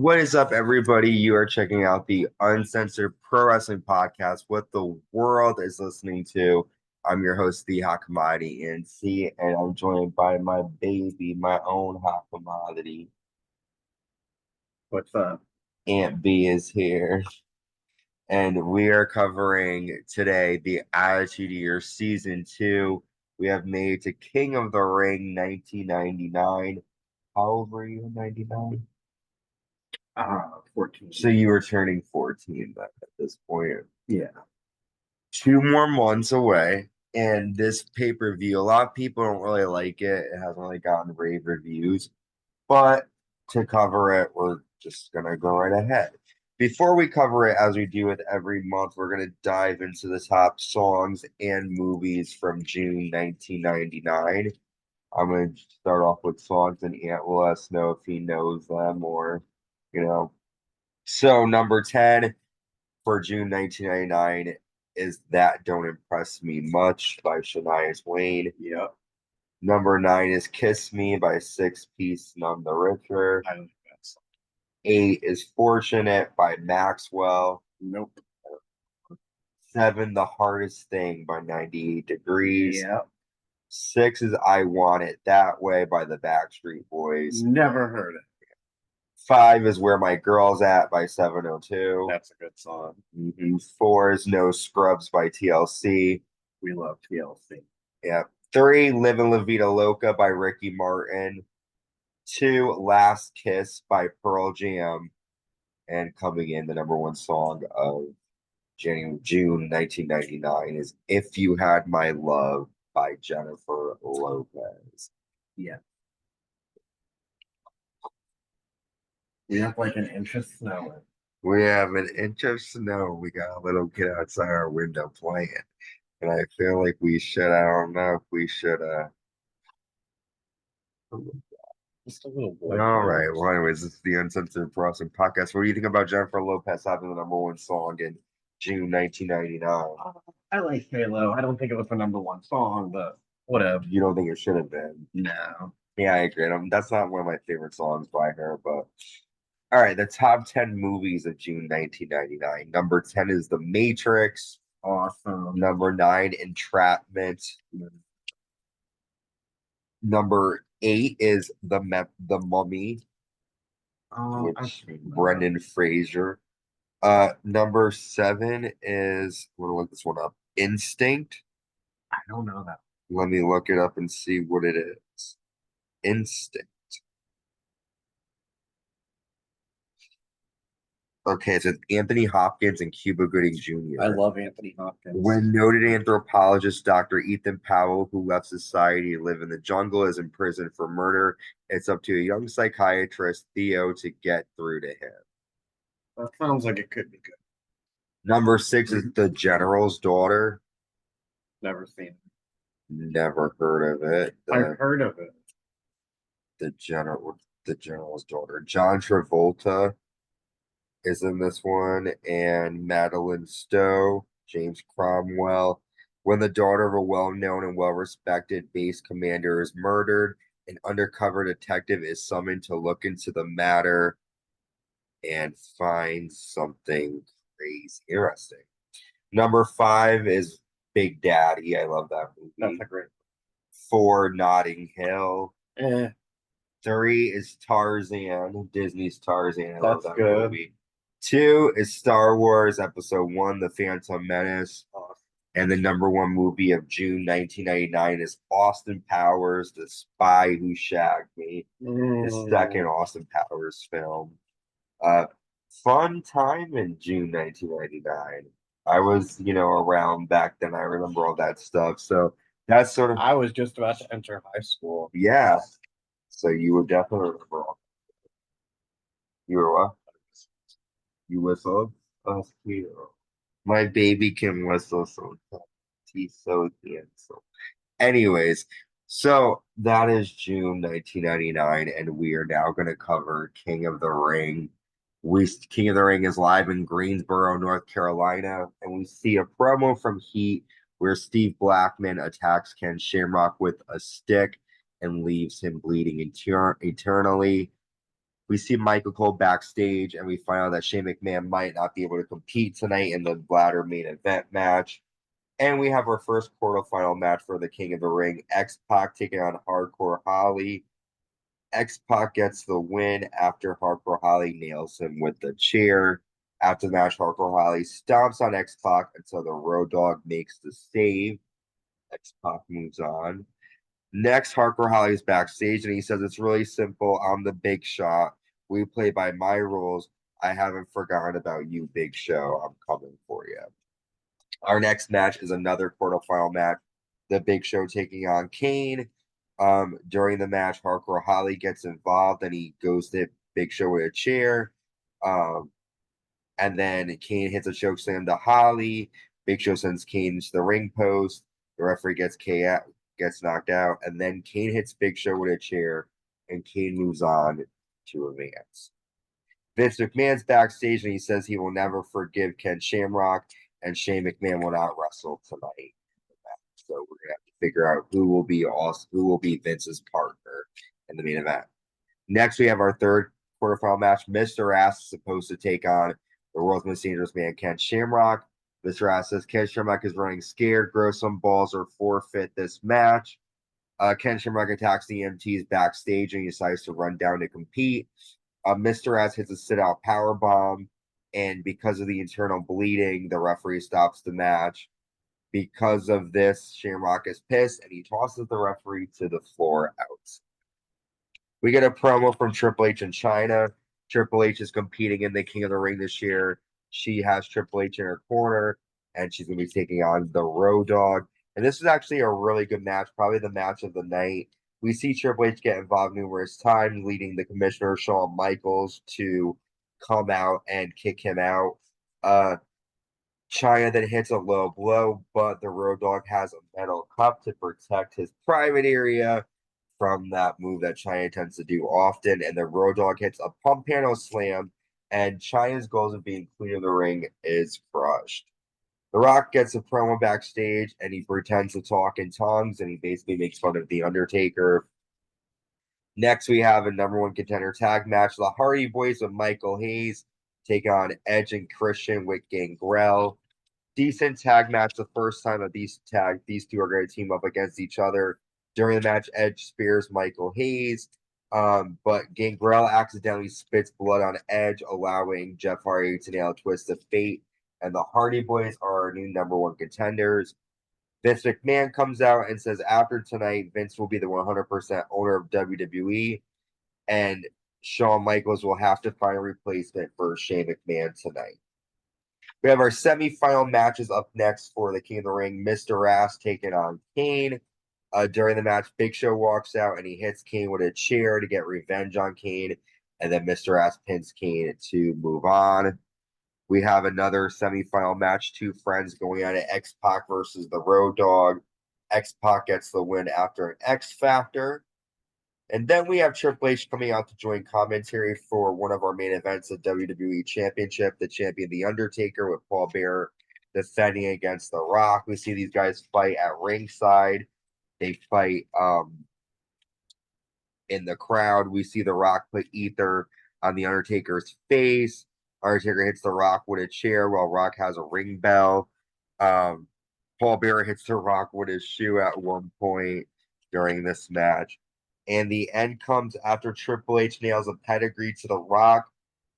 What is up, everybody? You are checking out the Uncensored Pro Wrestling Podcast, what the world is listening to. I'm your host, the Hot Commodity NC, and I'm joined by my baby, my own hot commodity. What's up? Aunt B is here, and we are covering today the Attitude Year Season 2. We have made to King of the Ring 1999. How old were you in 99? 14. So you were turning 14 at this point. Yeah. 2 more months away. And this pay-per-view, a lot of people don't really like it. It hasn't really gotten rave reviews. But to cover it, we're just going to go right ahead. Before we cover it, as we do with every month, we're going to dive into the top songs and movies from June 1999. I'm going to start off with songs, and Ant will let us know if he knows them or, you know. So number 10 for June 1999 is That Don't Impress Me Much by Shania Twain. Yep. Number 9 is Kiss Me by Six Piece None the Richer. I don't think that's 8 is Fortunate by Maxwell. Nope. 7, The Hardest Thing by 98 Degrees. Yep. 6 is I Want It That Way by the Backstreet Boys. Never heard it. 5 is Where My Girl's At by 702. That's a good song. 4 is No Scrubs by TLC. We love TLC. Yeah. 3, Livin' La Vida Loca by Ricky Martin. 2, Last Kiss by Pearl Jam. And coming in, the number one song of June 1999 is If You Had My Love by Jennifer Lopez. Yeah. We have like an inch of snow. We have an inch of snow. We got a little kid outside our window playing. And I feel like we should, I don't know if we should, Just a little boy. all right. Well, anyways, this is the Uncensored Pro Wrestling Podcast. What do you think about Jennifer Lopez having the number one song in June 1999? I like Halo. I don't think it was the number one song, but whatever. You don't think it should have been? No. Yeah, I agree. That's not one of my favorite songs by her, but all right. The top 10 movies of June 1999. Number 10 is The Matrix. Awesome. Number 9, Entrapment. Number 8 is The Mummy, which Brendan Fraser. Number 7 is, I'm gonna look this one up. Instinct. I don't know that. Let me look it up and see what it is. Instinct. Okay, so it's Anthony Hopkins and Cuba Gooding Jr. I love Anthony Hopkins. When noted anthropologist Dr. Ethan Powell, who left society to live in the jungle, is in prison for murder, it's up to a young psychiatrist, Theo, to get through to him. That sounds like it could be good. Number 6 is The General's Daughter. Never seen it. Never heard of it. I've heard of it. The General's Daughter. John Travolta is in this one, and Madeline Stowe, James Cromwell. When the daughter of a well-known and well-respected base commander is murdered, an undercover detective is summoned to look into the matter and find something crazy. Interesting. Number 5 is Big Daddy. I love that movie. That's a great 4, Notting Hill. one. 3 is Tarzan, Disney's Tarzan. I love That's that good. movie. 2 is Star Wars Episode 1, The Phantom Menace. And the number 1 movie of June 1999 is Austin Powers, The Spy Who Shagged Me. The second Austin Powers film. Fun time in June 1999. I was, around back then. I remember all that stuff. So that's sort of. I was just about to enter high school. Yeah. So you would definitely remember all that. You were what? You whistled? Oh, cute. My baby can whistle sometimes. He's so handsome. Anyways, so that is June 1999, and we are now going to cover King of the Ring. King of the Ring is live in Greensboro, North Carolina, and we see a promo from Heat where Steve Blackman attacks Ken Shamrock with a stick and leaves him bleeding eternally. We see Michael Cole backstage, and we find out that Shane McMahon might not be able to compete tonight in the ladder main event match. And we have our first quarterfinal match for the King of the Ring, X-Pac taking on Hardcore Holly. X-Pac gets the win after Hardcore Holly nails him with the chair. After the match, Hardcore Holly stomps on X-Pac until the Road Dogg makes the save. X-Pac moves on. Next, Hardcore Holly is backstage, and he says, "It's really simple. I'm the Big Shot. We play by my rules. I haven't forgotten about you, Big Show. I'm coming for you." Our next match is another quarterfinal match. The Big Show taking on Kane. During the match, Hardcore Holly gets involved, and he goes to Big Show with a chair. And then Kane hits a choke slam to Holly. Big Show sends Kane to the ring post. The referee gets knocked out, and then Kane hits Big Show with a chair, and Kane moves on to advance. Vince McMahon's backstage, and he says he will never forgive Ken Shamrock, and Shane McMahon will not wrestle tonight. So we're gonna have to figure out who will be Vince's partner in the main event. Next, we have our third quarterfinal match. Mr. Ass is supposed to take on the world's most dangerous man, Ken Shamrock. Mr. Ass says Ken Shamrock is running scared, grow some balls, or forfeit this match. Ken Shamrock attacks the EMTs backstage and he decides to run down to compete. Mr. Ass hits a sit-out power bomb, and because of the internal bleeding, the referee stops the match. Because of this, Shamrock is pissed and he tosses the referee to the floor out. We get a promo from Triple H and Chyna. Triple H is competing in the King of the Ring this year. She has Triple H in her corner, and she's going to be taking on the Road Dogg. And this is actually a really good match, probably the match of the night. We see Triple H get involved numerous times, leading the commissioner, Shawn Michaels, to come out and kick him out. Chyna then hits a low blow, but the Road Dogg has a metal cup to protect his private area from that move that Chyna tends to do often. And the Road Dogg hits a pump handle slam, and Chyna's goals of being queen of the ring is crushed. The Rock gets a promo backstage, and he pretends to talk in tongues, and he basically makes fun of The Undertaker. Next, we have a number one contender tag match. The Hardy Boyz with Michael Hayes take on Edge and Christian with Gangrel. Decent tag match. The first time that these two are going to team up against each other. During the match, Edge spears Michael Hayes, but Gangrel accidentally spits blood on Edge, allowing Jeff Hardy to nail a twist of fate. And the Hardy Boyz are our new number one contenders. Vince McMahon comes out and says after tonight, Vince will be the 100% owner of WWE, and Shawn Michaels will have to find a replacement for Shane McMahon tonight. We have our semifinal matches up next for the King of the Ring. Mr. Ass taking on Kane. During the match, Big Show walks out and he hits Kane with a chair to get revenge on Kane, and then Mr. Ass pins Kane to move on. We have another semifinal match, two friends going at it, X-Pac versus the Road Dogg. X-Pac gets the win after an X Factor. And then we have Triple H coming out to join commentary for one of our main events, the WWE Championship, the champion The Undertaker, with Paul Bearer defending against The Rock. We see these guys fight at ringside. They fight in the crowd. We see The Rock put ether on The Undertaker's face. Undertaker hits The Rock with a chair while Rock has a ring bell. Paul Bearer hits The Rock with his shoe at one point during this match. And the end comes after Triple H nails a pedigree to The Rock.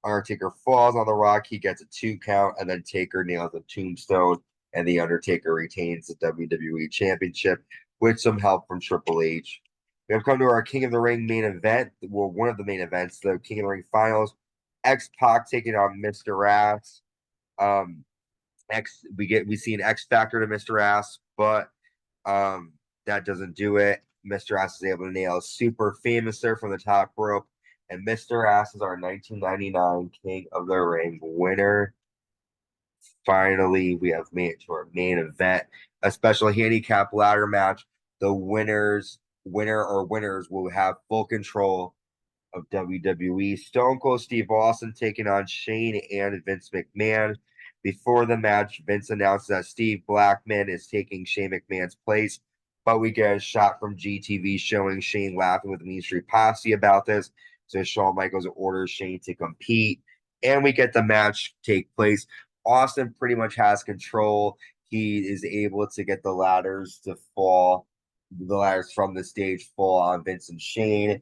Undertaker falls on The Rock. He gets a 2 count, and then Taker nails a tombstone, and The Undertaker retains the WWE Championship with some help from Triple H. We have come to our King of the Ring main event. Well, one of the main events, the King of the Ring finals. X-Pac taking on Mr. Ass. We see an X Factor to Mr. Ass, but that doesn't do it. Mr. Ass is able to nail a super famouser from the top rope, and Mr. Ass is our 1999 King of the Ring winner. Finally, we have made it to our main event, a special handicap ladder match. The winner or winners will have full control of WWE. Stone Cold Steve Austin taking on Shane and Vince McMahon. Before the match, Vince announced that Steve Blackman is taking Shane McMahon's place, but we get a shot from GTV showing Shane laughing with the Mean Street Posse about this. So Shawn Michaels orders Shane to compete, and we get the match take place. Austin pretty much has control. He is able to get the ladders to fall, the ladders from the stage fall on Vince and Shane.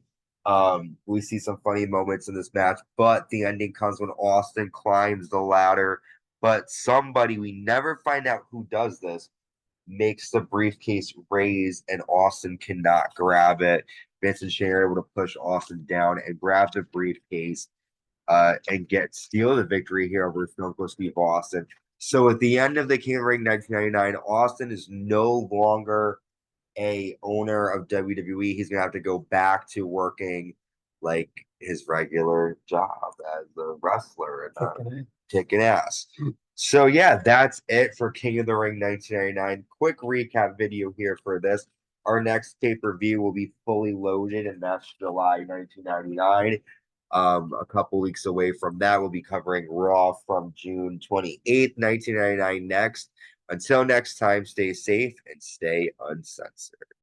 We see some funny moments in this match, but the ending comes when Austin climbs the ladder. But somebody, we never find out who does this, makes the briefcase raise, and Austin cannot grab it. Vince and Shane are able to push Austin down and grab the briefcase and steal the victory here over Stone Cold Steve Austin. So at the end of the King of the Ring 1999, Austin is no longer a owner of WWE. He's gonna have to go back to working like his regular job as a wrestler and kicking ass. So yeah, that's it for King of the Ring 1999. Quick recap video here for this. Our next pay-per-view will be fully loaded, and that's July 1999. A couple weeks away from that, we'll be covering Raw from June 28th, 1999 next. Until next time, stay safe and stay uncensored.